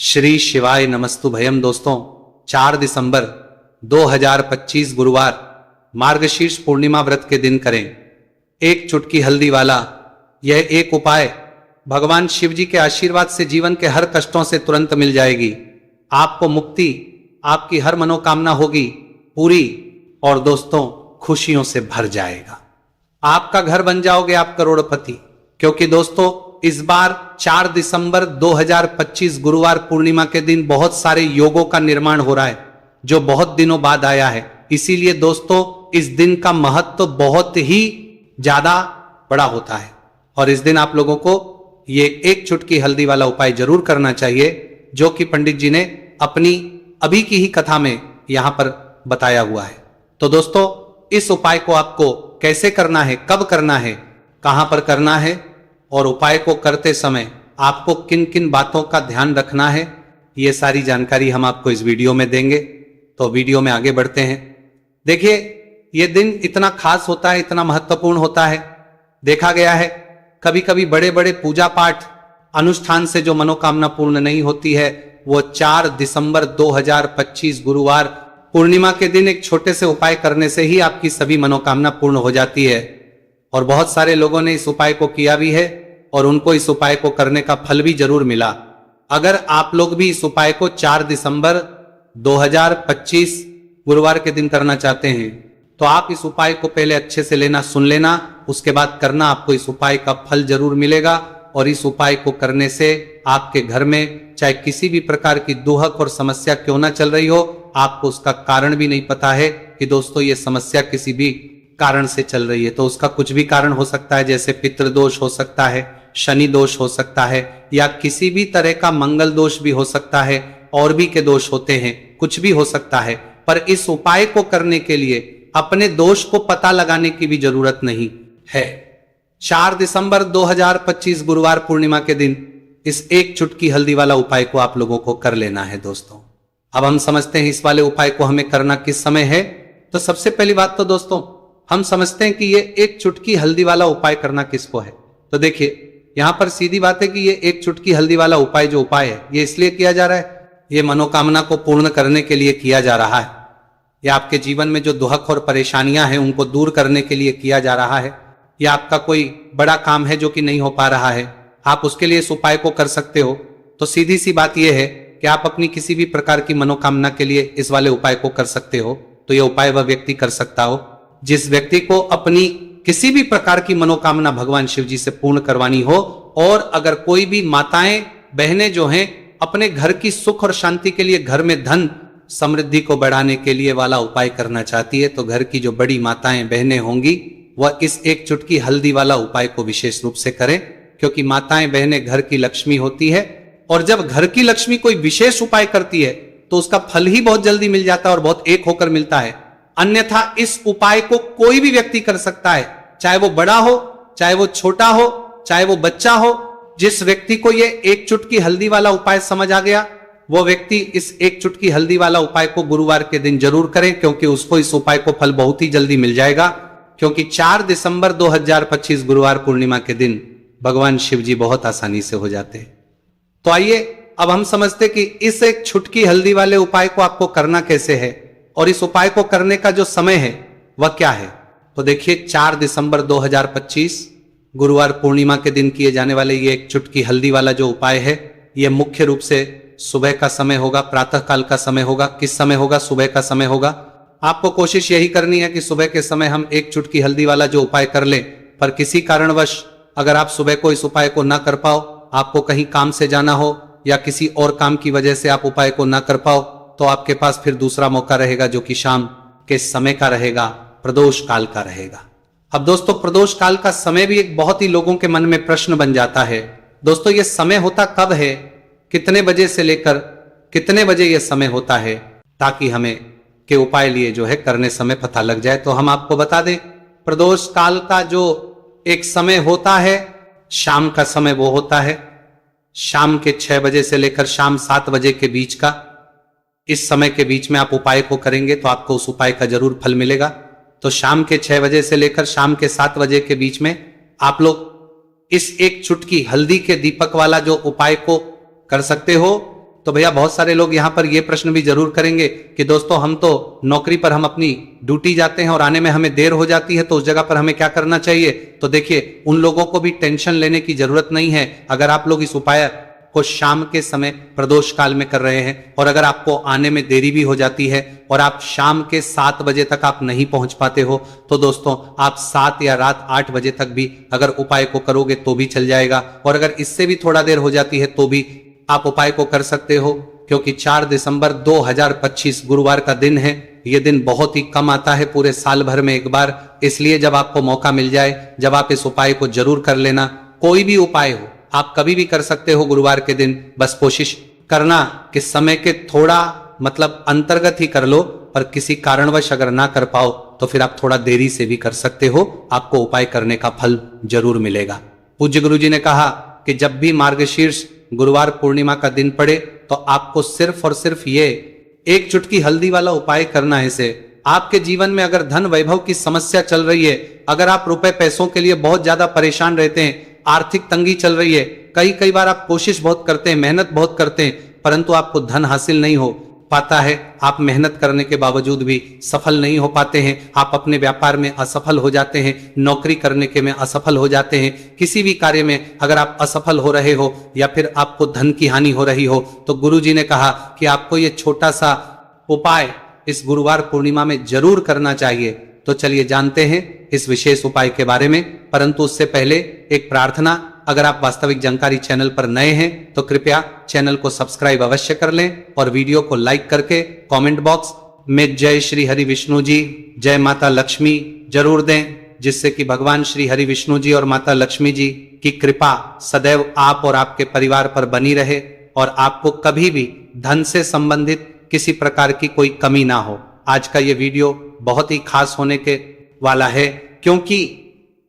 श्री शिवाय नमस्तु भयम। दोस्तों 4 दिसंबर 2025 गुरुवार मार्गशीर्ष पूर्णिमा व्रत के दिन करें एक चुटकी हल्दी वाला यह एक उपाय भगवान शिव जी के आशीर्वाद से जीवन के हर कष्टों से तुरंत मिल जाएगी। आपको मुक्ति, आपकी हर मनोकामना होगी पूरी और दोस्तों खुशियों से भर जाएगा। आपका घर बन जाओगे आप करोड़पति। क्योंकि दोस्तों इस बार 4 दिसंबर 2025 गुरुवार पूर्णिमा के दिन बहुत सारे योगों का निर्माण हो रहा है जो बहुत दिनों बाद आया है। इसीलिए दोस्तों इस दिन का महत्व बहुत ही ज्यादा बड़ा होता है और इस दिन आप लोगों को ये एक चुटकी हल्दी वाला उपाय जरूर करना चाहिए जो कि पंडित जी ने अपनी अभी की ही कथा में यहां पर बताया हुआ है। तो दोस्तों इस उपाय को आपको कैसे करना है, कब करना है, कहां पर करना है और उपाय को करते समय आपको किन किन बातों का ध्यान रखना है, ये सारी जानकारी हम आपको इस वीडियो में देंगे। तो वीडियो में आगे बढ़ते हैं। देखिए ये दिन इतना खास होता है, इतना महत्वपूर्ण होता है। देखा गया है कभी कभी बड़े बड़े पूजा पाठ अनुष्ठान से जो मनोकामना पूर्ण नहीं होती है वो 4 दिसंबर 2025 गुरुवार पूर्णिमा के दिन एक छोटे से उपाय करने से ही आपकी सभी मनोकामना पूर्ण हो जाती है। और बहुत सारे लोगों ने इस उपाय को किया भी है और उनको इस उपाय को करने का फल भी जरूर मिला। अगर आप लोग भी इस उपाय को 4 दिसंबर 2025 गुरुवार के दिन करना चाहते हैं तो आप इस उपाय को पहले अच्छे से लेना, सुन लेना, उसके बाद करना। आपको इस उपाय का फल जरूर मिलेगा और इस उपाय को करने से आपके घर में चाहे किसी भी प्रकार की दुहक और समस्या क्यों ना चल रही हो, आपको उसका कारण भी नहीं पता है कि दोस्तों ये समस्या किसी भी कारण से चल रही है। तो उसका कुछ भी कारण हो सकता है, जैसे पितृदोष हो सकता है, शनि दोष हो सकता है या किसी भी तरह का मंगल दोष भी हो सकता है, और भी के दोष होते हैं, कुछ भी हो सकता है। पर इस उपाय को करने के लिए अपने दोष को पता लगाने की भी जरूरत नहीं है। 4 दिसंबर 2025 गुरुवार पूर्णिमा के दिन इस एक चुटकी हल्दी वाला उपाय को आप लोगों को कर लेना है। दोस्तों अब हम समझते हैं इस वाले उपाय को हमें करना किस समय है। तो सबसे पहली बात तो दोस्तों हम समझते हैं कि ये एक चुटकी हल्दी वाला उपाय करना किसको है। तो देखिए यहां पर सीधी बात है कि ये एक चुटकी हल्दी वाला उपाय जो उपाय है ये इसलिए किया जा रहा है, ये मनोकामना को पूर्ण करने के लिए किया जा रहा है। या आपके जीवन में जो दुहक और परेशानियां हैं उनको दूर करने के लिए किया जा रहा है। या आपका कोई बड़ा काम है जो कि नहीं हो पा रहा है, आप उसके लिए इस उपाय को कर सकते हो। तो सीधी सी बात यह है कि आप अपनी किसी भी प्रकार की मनोकामना के लिए इस वाले उपाय को कर सकते हो। तो यह उपाय वह व्यक्ति कर सकता हो जिस व्यक्ति को अपनी किसी भी प्रकार की मनोकामना भगवान शिव जी से पूर्ण करवानी हो। और अगर कोई भी माताएं बहनें जो हैं अपने घर की सुख और शांति के लिए, घर में धन समृद्धि को बढ़ाने के लिए वाला उपाय करना चाहती है तो घर की जो बड़ी माताएं बहनें होंगी वह इस एक चुटकी हल्दी वाला उपाय को विशेष रूप से करें। क्योंकि माताएं बहनें घर की लक्ष्मी होती है और जब घर की लक्ष्मी कोई विशेष उपाय करती है तो उसका फल ही बहुत जल्दी मिल जाता है और बहुत एक होकर मिलता है। अन्यथा इस उपाय को कोई भी व्यक्ति कर सकता है, चाहे वो बड़ा हो, चाहे वो छोटा हो, चाहे वो बच्चा हो। जिस व्यक्ति को ये एक चुटकी हल्दी वाला उपाय समझ आ गया वो व्यक्ति इस एक चुटकी हल्दी वाला उपाय को गुरुवार के दिन जरूर करें, क्योंकि उसको इस उपाय को फल बहुत ही जल्दी मिल जाएगा। क्योंकि 4 दिसंबर 2025 गुरुवार पूर्णिमा के दिन भगवान शिव जी बहुत आसानी से हो जाते हैं। तो आइए अब हम समझते कि इस एक चुटकी हल्दी वाले उपाय को आपको करना कैसे है और इस उपाय को करने का जो समय है वह क्या है। तो देखिए 4 दिसंबर 2025 गुरुवार पूर्णिमा के दिन किए जाने वाले ये एक चुटकी हल्दी वाला जो उपाय है ये मुख्य रूप से सुबह का समय होगा, प्रातः काल का समय होगा। किस समय होगा? सुबह का समय होगा। आपको कोशिश यही करनी है कि सुबह के समय हम एक चुटकी हल्दी वाला जो उपाय कर लें। पर किसी कारणवश अगर आप सुबह को इस उपाय को ना कर पाओ, आपको कहीं काम से जाना हो या किसी और काम की वजह से आप उपाय को ना कर पाओ, तो आपके पास फिर दूसरा मौका रहेगा जो कि शाम के समय का रहेगा, प्रदोष काल का रहेगा। अब दोस्तों प्रदोष काल का समय भी एक बहुत ही लोगों के मन में प्रश्न बन जाता है। दोस्तों ये समय होता कब है, कितने बजे से लेकर कितने बजे यह समय होता है, ताकि हमें के उपाय लिए जो है करने समय पता लग जाए। तो हम आपको बता दें प्रदोष काल का जो एक समय होता है शाम का समय वो होता है शाम के 6 बजे से लेकर शाम 7 बजे के बीच का। इस समय के बीच में आप उपाय को करेंगे तो आपको उस उपाय का जरूर फल मिलेगा। तो शाम के 6 बजे से लेकर शाम के 7 बजे के बीच में आप लोग इस एक चुटकी हल्दी के दीपक वाला जो उपाय को कर सकते हो। तो भैया बहुत सारे लोग यहाँ पर ये प्रश्न भी जरूर करेंगे कि दोस्तों हम तो नौकरी पर हम अपनी ड्यूटी जाते हैं और आने में हमें देर हो जाती है, तो उस जगह पर हमें क्या करना चाहिए। तो देखिए उन लोगों को भी टेंशन लेने की जरूरत नहीं है। अगर आप लोग इस उपाय को शाम के समय प्रदोष काल में कर रहे हैं और अगर आपको आने में देरी भी हो जाती है और आप शाम के 7 बजे तक आप नहीं पहुंच पाते हो, तो दोस्तों आप 7 या रात 8 बजे तक भी अगर उपाय को करोगे तो भी चल जाएगा। और अगर इससे भी थोड़ा देर हो जाती है तो भी आप उपाय को कर सकते हो, क्योंकि 4 दिसंबर 2025 गुरुवार का दिन है। यह दिन बहुत ही कम आता है पूरे साल भर में एक बार, इसलिए जब आपको मौका मिल जाए जब आप इस उपाय को जरूर कर लेना। कोई भी उपाय हो आप कभी भी कर सकते हो गुरुवार के दिन, बस कोशिश करना कि समय के थोड़ा मतलब अंतर्गत ही कर लो, पर किसी कारणवश अगर ना कर पाओ तो फिर आप थोड़ा देरी से भी कर सकते हो, आपको उपाय करने का फल जरूर मिलेगा। पूज्य गुरु जी ने कहा कि जब भी मार्गशीर्ष गुरुवार पूर्णिमा का दिन पड़े तो आपको सिर्फ और सिर्फ ये एक चुटकी हल्दी वाला उपाय करना है। इसे आपके जीवन में अगर धन वैभव की समस्या चल रही है, अगर आप रुपए पैसों के लिए बहुत ज्यादा परेशान रहते हैं, आर्थिक तंगी चल रही है, कई बार आप कोशिश बहुत करते हैं, मेहनत बहुत करते हैं, परंतु आपको धन हासिल नहीं हो पाता है, आप मेहनत करने के बावजूद भी सफल नहीं हो पाते हैं, आप अपने व्यापार में असफल हो जाते हैं, नौकरी करने के में असफल हो जाते हैं, किसी भी कार्य में अगर आप असफल हो रहे हो या फिर आपको धन की हानि हो रही हो, तो गुरु जी ने कहा कि आपको ये छोटा सा उपाय इस गुरुवार पूर्णिमा में जरूर करना चाहिए। तो चलिए जानते हैं इस विशेष उपाय के बारे में, परंतु उससे पहले एक प्रार्थना। अगर आप वास्तविक जानकारी चैनल पर नए हैं तो कृपया चैनल को सब्सक्राइब अवश्य कर लें और वीडियो को लाइक करके कमेंट बॉक्स में जय श्री हरि विष्णु जी, जय माता लक्ष्मी जरूर दें, जिससे कि भगवान श्री हरि विष्णु जी और माता लक्ष्मी जी की कृपा सदैव आप और आपके परिवार पर बनी रहे और आपको कभी भी धन से संबंधित किसी प्रकार की कोई कमी ना हो। आज का ये वीडियो बहुत ही खास होने के वाला है, क्योंकि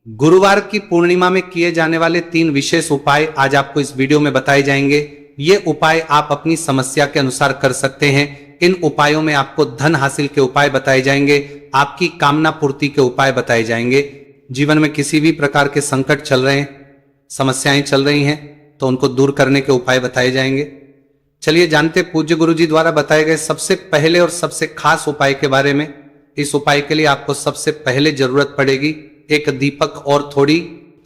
गुरुवार की पूर्णिमा में किए जाने वाले 3 विशेष उपाय आज आपको इस वीडियो में बताए जाएंगे। ये उपाय आप अपनी समस्या के अनुसार कर सकते हैं। इन उपायों में आपको धन हासिल के उपाय बताए जाएंगे, आपकी कामना पूर्ति के उपाय बताए जाएंगे। जीवन में किसी भी प्रकार के संकट चल रहे हैं, समस्याएं चल रही हैं, तो उनको दूर करने के उपाय बताए जाएंगे। चलिए जानते पूज्य गुरु जी द्वारा बताए गए सबसे पहले और सबसे खास उपाय के बारे में। इस उपाय के लिए आपको सबसे पहले जरूरत पड़ेगी एक दीपक और थोड़ी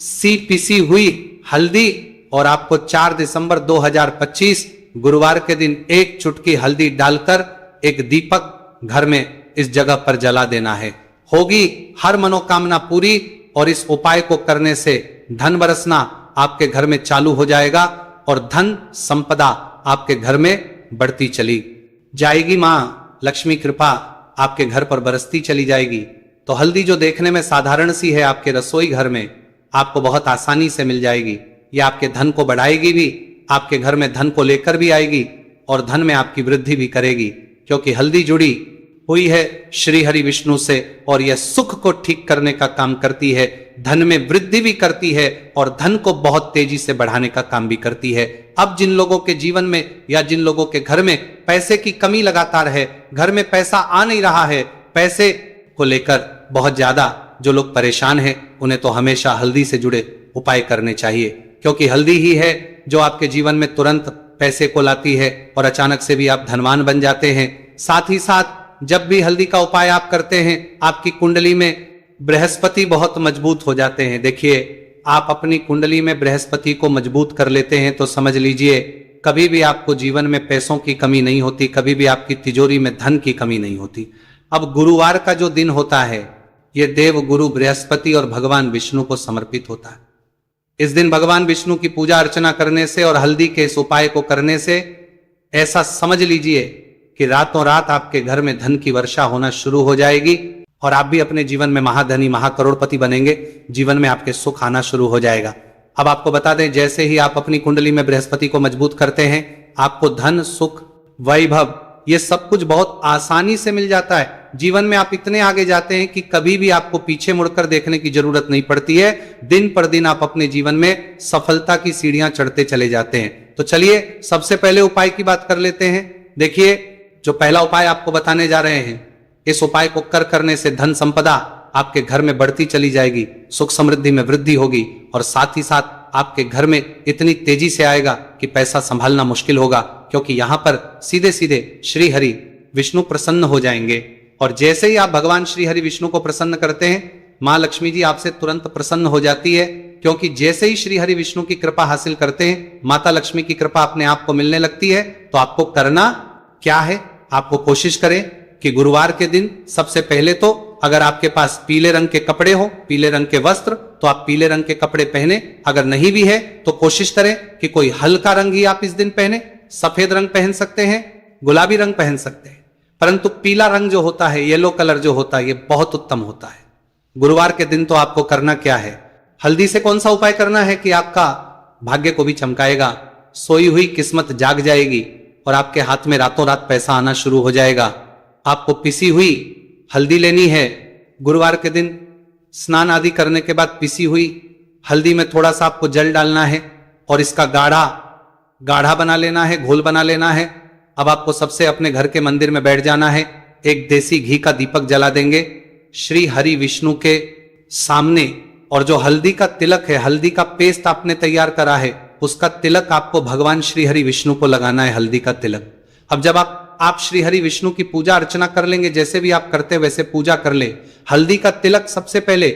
सी पिसी हुई हल्दी, और आपको 4 दिसंबर 2025 गुरुवार के दिन एक चुटकी हल्दी डालकर एक दीपक घर में इस जगह पर जला देना है। होगी हर मनोकामना पूरी, और इस उपाय को करने से धन बरसना आपके घर में चालू हो जाएगा और धन संपदा आपके घर में बढ़ती चली जाएगी। मां लक्ष्मी कृपा आपके घर पर बरसती चली जाएगी। तो हल्दी जो देखने में साधारण सी है, आपके रसोई घर में आपको बहुत आसानी से मिल जाएगी। ये आपके धन को बढ़ाएगी भी, आपके घर में धन को लेकर भी आएगी और धन में आपकी वृद्धि भी करेगी, क्योंकि हल्दी जुड़ी हुई है श्री हरि विष्णु से और यह सुख को ठीक करने का काम करती है, धन में वृद्धि भी करती है और धन को बहुत तेजी से बढ़ाने का काम भी करती है। अब जिन लोगों के जीवन में या जिन लोगों के घर में पैसे की कमी लगातार है, घर में पैसा आ नहीं रहा है, पैसे को लेकर बहुत ज्यादा जो लोग परेशान हैं, उन्हें तो हमेशा हल्दी से जुड़े उपाय करने चाहिए, क्योंकि हल्दी ही है जो आपके जीवन में तुरंत पैसे को लाती है और अचानक से भी आप धनवान बन जाते हैं। साथ ही साथ जब भी हल्दी का उपाय आप करते हैं, आपकी कुंडली में बृहस्पति बहुत मजबूत हो जाते हैं। देखिए आप अपनी कुंडली में बृहस्पति को मजबूत कर लेते हैं तो समझ लीजिए कभी भी आपको जीवन में पैसों की कमी नहीं होती, कभी भी आपकी तिजोरी में धन की कमी नहीं होती। अब गुरुवार का जो दिन होता है, यह देव गुरु बृहस्पति और भगवान विष्णु को समर्पित होता है। इस दिन भगवान विष्णु की पूजा अर्चना करने से और हल्दी के इस उपाय को करने से ऐसा समझ लीजिए कि रातों रात आपके घर में धन की वर्षा होना शुरू हो जाएगी और आप भी अपने जीवन में महाधनी महाकरोड़पति बनेंगे, जीवन में आपके सुख आना शुरू हो जाएगा। अब आपको बता दें, जैसे ही आप अपनी कुंडली में बृहस्पति को मजबूत करते हैं, आपको धन सुख वैभव ये सब कुछ बहुत आसानी से मिल जाता है। जीवन में आप इतने आगे जाते हैं कि कभी भी आपको पीछे मुड़कर देखने की जरूरत नहीं पड़ती है। दिन पर दिन आप अपने जीवन में सफलता की सीढ़ियां चढ़ते चले जाते हैं। तो चलिए सबसे पहले उपाय की बात कर लेते हैं। देखिए जो पहला उपाय आपको बताने जा रहे हैं, इस उपाय को करने से धन संपदा आपके घर में बढ़ती चली जाएगी, सुख समृद्धि में वृद्धि होगी और साथ ही साथ आपके घर में इतनी तेजी से आएगा कि पैसा संभालना मुश्किल होगा, क्योंकि यहां पर सीधे सीधे श्री हरि विष्णु प्रसन्न हो जाएंगे। और जैसे ही आप भगवान श्री हरि विष्णु को प्रसन्न करते हैं, मां लक्ष्मी जी आपसे तुरंत प्रसन्न हो जाती है, क्योंकि जैसे ही श्री हरि विष्णु की कृपा हासिल करते हैं, माता लक्ष्मी की कृपा अपने आप को मिलने लगती है। तो आपको करना क्या है? आपको कोशिश करें कि गुरुवार के दिन सबसे पहले तो अगर आपके पास पीले रंग के कपड़े हो, पीले रंग के वस्त्र, तो आप पीले रंग के कपड़े पहने। अगर नहीं भी है तो कोशिश करें कि कोई हल्का रंग ही आप इस दिन पहने। सफेद रंग पहन सकते हैं, गुलाबी रंग पहन सकते हैं, परंतु पीला रंग जो होता है, येलो कलर जो होता है, ये बहुत उत्तम होता है। गुरुवार के दिन तो आपको करना क्या है? हल्दी से कौन सा उपाय करना है कि आपका भाग्य को भी चमकाएगा, सोई हुई किस्मत जाग जाएगी और आपके हाथ में रातों रात पैसा आना शुरू हो जाएगा। आपको पिसी हुई हल्दी लेनी है। गुरुवार के दिन स्नान आदि करने के बाद पिसी हुई हल्दी में थोड़ा सा आपको जल डालना है और इसका गाढ़ा बना लेना है, घोल बना लेना है। अब आपको सबसे अपने घर के मंदिर में बैठ जाना है, एक देसी घी का दीपक जला देंगे श्री हरि विष्णु के सामने, और जो हल्दी का तिलक है, हल्दी का पेस्ट आपने तैयार करा है, उसका तिलक आपको भगवान श्री हरि विष्णु को लगाना है, हल्दी का तिलक। अब जब आप श्री हरि विष्णु की पूजा अर्चना कर लेंगे, जैसे भी आप करते वैसे पूजा कर ले। हल्दी का तिलक सबसे पहले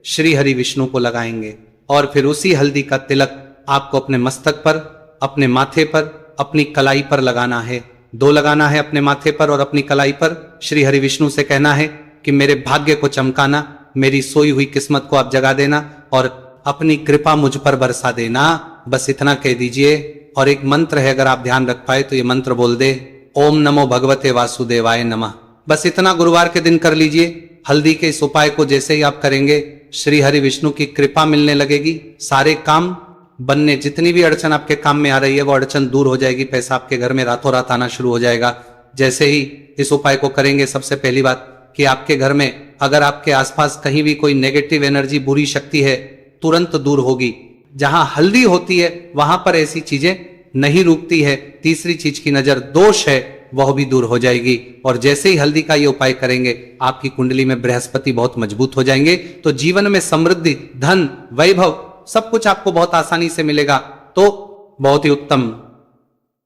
श्री हरि विष्णु को लगाएंगे और फिर उसी हल्दी का तिलक आपको अपने मस्तक पर, अपने माथे पर, अपनी कलाई पर लगाना है। दो लगाना है, अपने माथे पर और अपनी कलाई पर। श्री हरि विष्णु से कहना है कि मेरे भाग्य को चमकाना, मेरी सोई हुई किस्मत को आप जगा देना और अपनी कृपा मुझ पर बरसा देना। बस इतना कह दीजिए। और एक मंत्र है, अगर आप ध्यान रख पाए तो ये मंत्र बोल दे, ओम नमो भगवते वासुदेवाय नमः। बस इतना गुरुवार के दिन कर लीजिए। हल्दी के इस उपाय को जैसे ही आप करेंगे, श्री हरि विष्णु की कृपा मिलने लगेगी, सारे काम बनने, जितनी भी अड़चन आपके काम में आ रही है वो अड़चन दूर हो जाएगी, पैसा आपके घर में रातों रात आना शुरू हो जाएगा। जैसे ही इस उपाय को करेंगे, सबसे पहली बात कि आपके घर में अगर आपके आसपास कहीं भी कोई नेगेटिव एनर्जी, बुरी शक्ति है, तुरंत दूर होगी। जहां हल्दी होती है वहां पर ऐसी चीजें नहीं रुकती है। तीसरी चीज की नजर दोष है, वह भी दूर हो जाएगी। और जैसे ही हल्दी का ये उपाय करेंगे, आपकी कुंडली में बृहस्पति बहुत मजबूत हो जाएंगे, तो जीवन में समृद्धि, धन, वैभव सब कुछ आपको बहुत आसानी से मिलेगा। तो बहुत ही उत्तम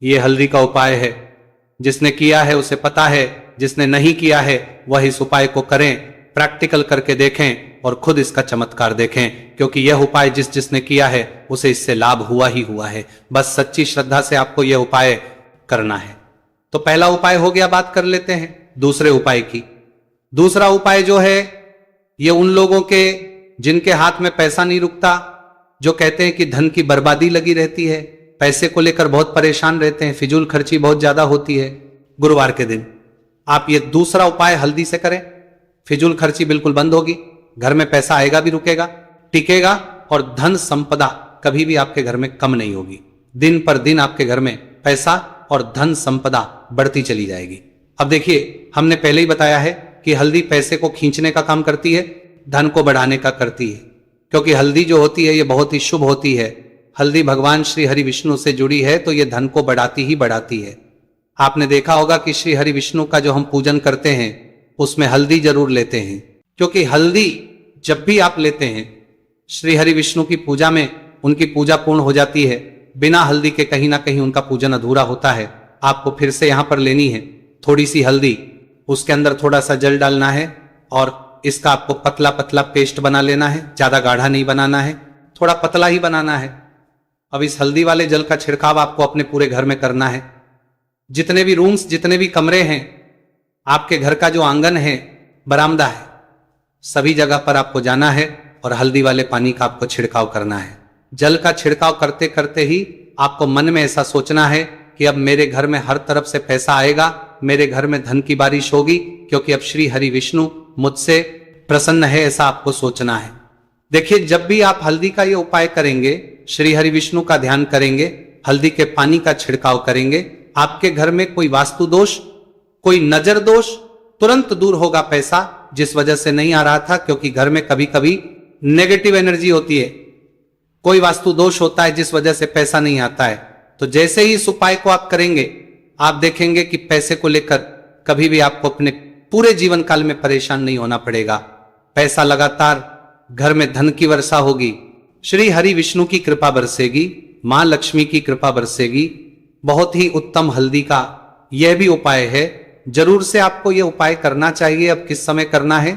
ये हल्दी का उपाय है। जिसने किया है उसे पता है, जिसने नहीं किया है वह इस उपाय को करें, प्रैक्टिकल करके देखें और खुद इसका चमत्कार देखें, क्योंकि यह उपाय जिसने किया है उसे इससे लाभ हुआ ही हुआ है। बस सच्ची श्रद्धा से आपको यह उपाय करना है। तो पहला उपाय हो गया, बात कर लेते हैं दूसरे उपाय की। दूसरा उपाय जो है, ये उन लोगों के जिनके हाथ में पैसा नहीं रुकता, जो कहते हैं कि धन की बर्बादी लगी रहती है, पैसे को लेकर बहुत परेशान रहते हैं, फिजूल खर्ची बहुत ज्यादा होती है। गुरुवार के दिन आप ये दूसरा उपाय हल्दी से करें, फिजूल खर्ची बिल्कुल बंद होगी, घर में पैसा आएगा भी, रुकेगा, टिकेगा, और धन संपदा कभी भी आपके घर में कम नहीं होगी। दिन पर दिन आपके घर में पैसा और धन संपदा बढ़ती चली जाएगी। अब देखिए, हमने पहले ही बताया है कि हल्दी पैसे को खींचने का काम करती है, धन को बढ़ाने का करती है, क्योंकि हल्दी जो होती है ये बहुत ही शुभ होती है। हल्दी भगवान श्री हरि विष्णु से जुड़ी है, तो ये धन को बढ़ाती ही बढ़ाती है। आपने देखा होगा कि श्री हरि विष्णु का जो हम पूजन करते हैं उसमें हल्दी जरूर लेते हैं, क्योंकि हल्दी जब भी आप लेते हैं श्री हरि विष्णु की पूजा में, उनकी पूजा पूर्ण हो जाती है। बिना हल्दी के कहीं ना कहीं उनका पूजन अधूरा होता है। आपको फिर से यहां पर लेनी है थोड़ी सी हल्दी, उसके अंदर थोड़ा सा जल डालना है और इसका आपको पतला पतला पेस्ट बना लेना है। ज्यादा गाढ़ा नहीं बनाना है, थोड़ा पतला ही बनाना है। अब इस हल्दी वाले जल का छिड़काव आपको अपने पूरे घर में करना है। जितने भी रूम्स, जितने भी कमरे हैं, आपके घर का जो आंगन है, बरामदा है, सभी जगह पर आपको जाना है और हल्दी वाले पानी का आपको छिड़काव करना है। जल का छिड़काव करते करते ही आपको मन में ऐसा सोचना है कि अब मेरे घर में हर तरफ से पैसा आएगा, मेरे घर में धन की बारिश होगी, क्योंकि अब श्री हरि विष्णु मुझसे प्रसन्न है, ऐसा आपको सोचना है। देखिए, जब भी आप हल्दी का ये उपाय करेंगे, श्री हरि विष्णु का ध्यान करेंगे, हल्दी के पानी का छिड़काव करेंगे, आपके घर में कोई वास्तु दोष, कोई नजर दोष तुरंत दूर होगा। पैसा जिस वजह से नहीं आ रहा था, क्योंकि घर में कभी कभी नेगेटिव एनर्जी होती है, कोई वास्तु दोष होता है जिस वजह से पैसा नहीं आता है। तो जैसे ही इस उपाय को आप करेंगे, आप देखेंगे कि पैसे को लेकर कभी भी आपको अपने पूरे जीवन काल में परेशान नहीं होना पड़ेगा। पैसा लगातार, घर में धन की वर्षा होगी, श्री हरि विष्णु की कृपा बरसेगी, मां लक्ष्मी की कृपा बरसेगी। बहुत ही उत्तम हल्दी का यह भी उपाय है, जरूर से आपको यह उपाय करना चाहिए। अब किस समय करना है,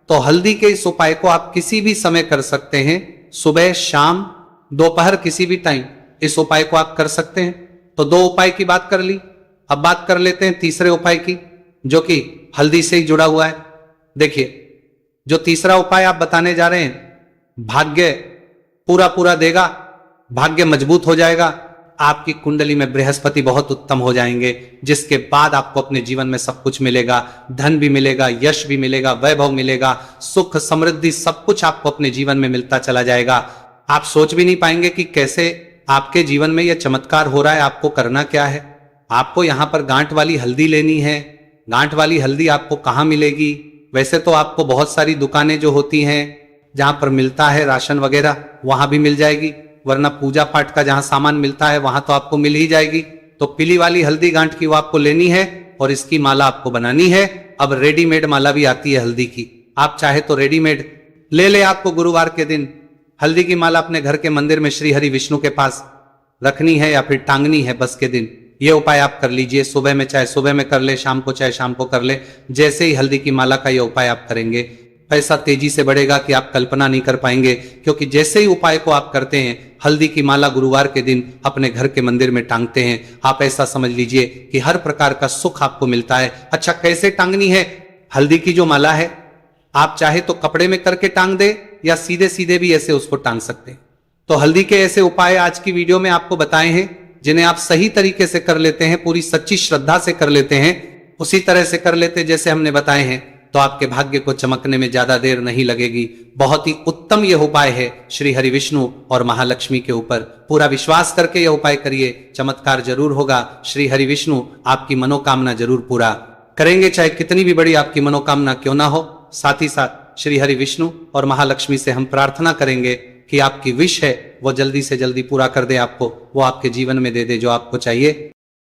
तो हल्दी के इस उपाय को आप किसी भी समय कर सकते हैं, सुबह, शाम, दोपहर, किसी भी टाइम इस उपाय को आप कर सकते हैं। तो दो उपाय की बात कर ली, अब बात कर लेते हैं तीसरे उपाय की, जो कि हल्दी से ही जुड़ा हुआ है। देखिए, जो तीसरा उपाय आप बताने जा रहे हैं, भाग्य पूरा पूरा देगा, भाग्य मजबूत हो जाएगा, आपकी कुंडली में बृहस्पति बहुत उत्तम हो जाएंगे, जिसके बाद आपको अपने जीवन में सब कुछ मिलेगा, धन भी मिलेगा, यश भी मिलेगा, वैभव मिलेगा, सुख समृद्धि सब कुछ आपको अपने जीवन में मिलता चला जाएगा। आप सोच भी नहीं पाएंगे कि कैसे आपके जीवन में यह चमत्कार हो रहा है। आपको करना क्या है, आपको यहां पर गांठ वाली हल्दी लेनी है। गांठ वाली हल्दी आपको कहां मिलेगी, वैसे तो आपको बहुत सारी दुकानें जो होती हैं जहां पर मिलता है राशन वगैरह, वहां भी मिल जाएगी, वरना पूजा पाठ का जहां सामान मिलता है वहां तो आपको मिल ही जाएगी। तो पीली वाली हल्दी गांठ की वो आपको लेनी है और इसकी माला आपको बनानी है। अब रेडीमेड माला भी आती है हल्दी की, आप चाहे तो रेडीमेड ले ले। आपको गुरुवार के दिन हल्दी की माला अपने घर के मंदिर में श्री हरि विष्णु के पास रखनी है या फिर टांगनी है बस के दिन। ये उपाय आप कर लीजिए, सुबह में चाहे सुबह में कर ले, शाम को चाहे शाम को कर ले। जैसे ही हल्दी की माला का ये उपाय आप करेंगे, पैसा तेजी से बढ़ेगा कि आप कल्पना नहीं कर पाएंगे, क्योंकि जैसे ही उपाय को आप करते हैं, हल्दी की माला गुरुवार के दिन अपने घर के मंदिर में टांगते हैं, आप ऐसा समझ लीजिए कि हर प्रकार का सुख आपको मिलता है। अच्छा, कैसे टांगनी है हल्दी की जो माला है, आप चाहे तो कपड़े में करके टांग दे या सीधे सीधे भी ऐसे उसको टांग सकते हैं। तो हल्दी के ऐसे उपाय आज की वीडियो में आपको बताए हैं, जिन्हें आप सही तरीके से कर लेते हैं, पूरी सच्ची श्रद्धा से कर लेते हैं, उसी तरह से कर लेते जैसे हमने बताए हैं, तो आपके भाग्य को चमकने में ज्यादा देर नहीं लगेगी। बहुत ही उत्तम यह उपाय है श्री हरि विष्णु और महालक्ष्मी के ऊपर। पूरा विश्वास करके यह उपाय करिए, चमत्कार जरूर होगा। श्री हरि विष्णु आपकी मनोकामना जरूर पूरा करेंगे, चाहे कितनी भी बड़ी आपकी मनोकामना क्यों ना हो। साथ ही साथ श्री हरि विष्णु और महालक्ष्मी से हम प्रार्थना करेंगे कि आपकी विश है वो जल्दी से जल्दी पूरा कर दे, आपको वो आपके जीवन में दे दे जो आपको चाहिए।